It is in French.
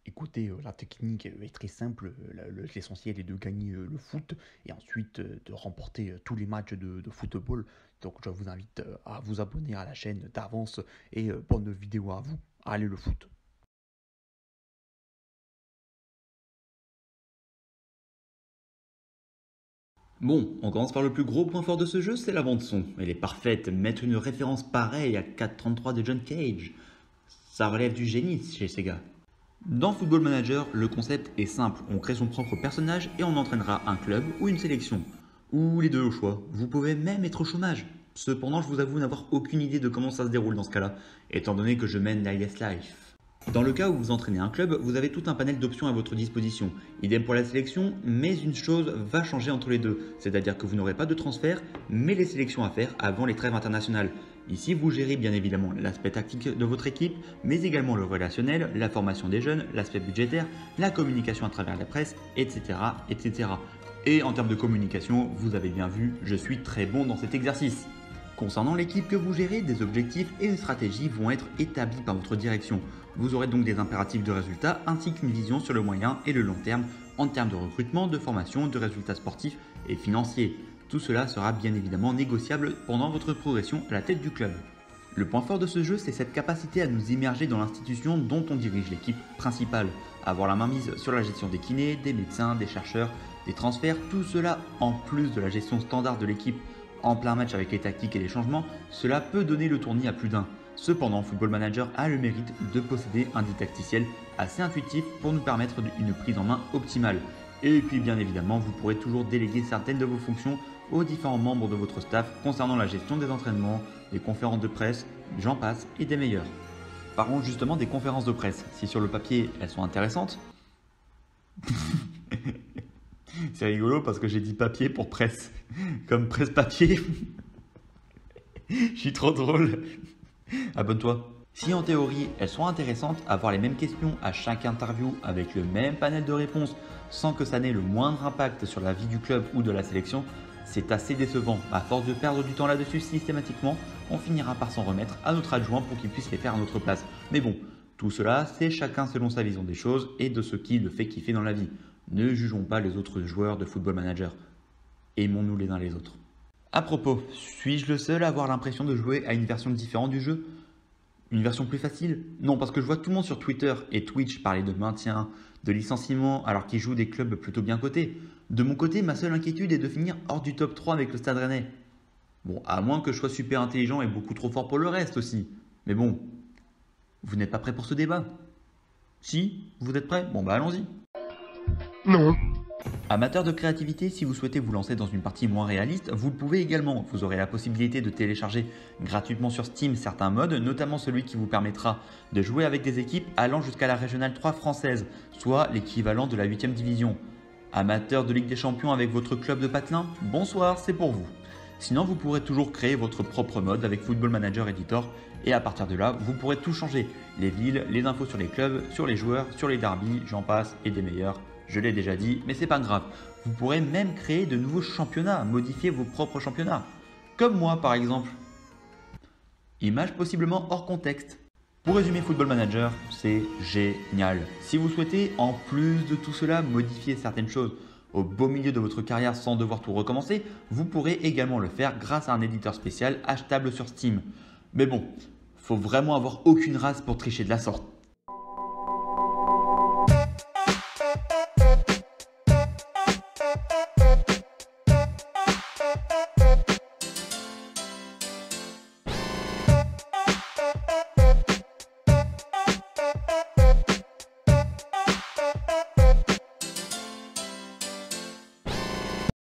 Écoutez, la technique est très simple. L'essentiel est de gagner le foot et ensuite de remporter tous les matchs de football. Donc je vous invite à vous abonner à la chaîne d'avance et bonne vidéo à vous. Allez le foot. Bon, on commence par le plus gros point fort de ce jeu, c'est la bande son. Elle est parfaite, mettre une référence pareille à 4.33 de John Cage, ça relève du génie chez ces gars. Dans Football Manager, le concept est simple, on crée son propre personnage et on entraînera un club ou une sélection. Ou les deux au choix, vous pouvez même être au chômage. Cependant, je vous avoue n'avoir aucune idée de comment ça se déroule dans ce cas-là, étant donné que je mène l'IS Life. Dans le cas où vous entraînez un club, vous avez tout un panel d'options à votre disposition. Idem pour la sélection, mais une chose va changer entre les deux. C'est-à-dire que vous n'aurez pas de transfert, mais les sélections à faire avant les trêves internationales. Ici, vous gérez bien évidemment l'aspect tactique de votre équipe, mais également le relationnel, la formation des jeunes, l'aspect budgétaire, la communication à travers la presse, etc., etc. Et en termes de communication, vous avez bien vu, je suis très bon dans cet exercice. Concernant l'équipe que vous gérez, des objectifs et une stratégie vont être établis par votre direction. Vous aurez donc des impératifs de résultats ainsi qu'une vision sur le moyen et le long terme en termes de recrutement, de formation, de résultats sportifs et financiers. Tout cela sera bien évidemment négociable pendant votre progression à la tête du club. Le point fort de ce jeu, c'est cette capacité à nous immerger dans l'institution dont on dirige l'équipe principale, avoir la main mise sur la gestion des kinés, des médecins, des chercheurs, des transferts, tout cela en plus de la gestion standard de l'équipe en plein match avec les tactiques et les changements, cela peut donner le tournis à plus d'un. Cependant, Football Manager a le mérite de posséder un didacticiel assez intuitif pour nous permettre une prise en main optimale. Et puis bien évidemment, vous pourrez toujours déléguer certaines de vos fonctions aux différents membres de votre staff concernant la gestion des entraînements, des conférences de presse, j'en passe et des meilleurs. Parlons justement des conférences de presse. Si sur le papier elles sont intéressantes, c'est rigolo parce que j'ai dit papier pour presse, comme presse-papier. Je suis trop drôle. Abonne-toi. Si en théorie elles sont intéressantes, avoir les mêmes questions à chaque interview avec le même panel de réponses sans que ça n'ait le moindre impact sur la vie du club ou de la sélection, c'est assez décevant. À force de perdre du temps là-dessus systématiquement, on finira par s'en remettre à notre adjoint pour qu'il puisse les faire à notre place. Mais bon, tout cela, c'est chacun selon sa vision des choses et de ce qui le fait kiffer dans la vie. Ne jugeons pas les autres joueurs de Football Manager. Aimons-nous les uns les autres. À propos, suis-je le seul à avoir l'impression de jouer à une version différente du jeu? Une version plus facile? Non, parce que je vois tout le monde sur Twitter et Twitch parler de maintien, de licenciement, alors qu'ils jouent des clubs plutôt bien cotés. De mon côté, ma seule inquiétude est de finir hors du top 3 avec le Stade Rennais. Bon, à moins que je sois super intelligent et beaucoup trop fort pour le reste aussi. Mais bon, vous n'êtes pas prêt pour ce débat? Si, vous êtes prêts? Bon bah allons-y. Non. Amateur de créativité, si vous souhaitez vous lancer dans une partie moins réaliste, vous le pouvez également. Vous aurez la possibilité de télécharger gratuitement sur Steam certains modes, notamment celui qui vous permettra de jouer avec des équipes allant jusqu'à la Régionale 3 française, soit l'équivalent de la 8ème division. Amateur de Ligue des Champions avec votre club de patelin, bonsoir, c'est pour vous. Sinon, vous pourrez toujours créer votre propre mode avec Football Manager Editor et à partir de là, vous pourrez tout changer. Les villes, les infos sur les clubs, sur les joueurs, sur les derbies, j'en passe et des meilleurs. Je l'ai déjà dit, mais c'est pas grave. Vous pourrez même créer de nouveaux championnats, modifier vos propres championnats. Comme moi par exemple. Image possiblement hors contexte. Pour résumer Football Manager, c'est génial. Si vous souhaitez, en plus de tout cela, modifier certaines choses au beau milieu de votre carrière sans devoir tout recommencer, vous pourrez également le faire grâce à un éditeur spécial achetable sur Steam. Mais bon, faut vraiment avoir aucune race pour tricher de la sorte.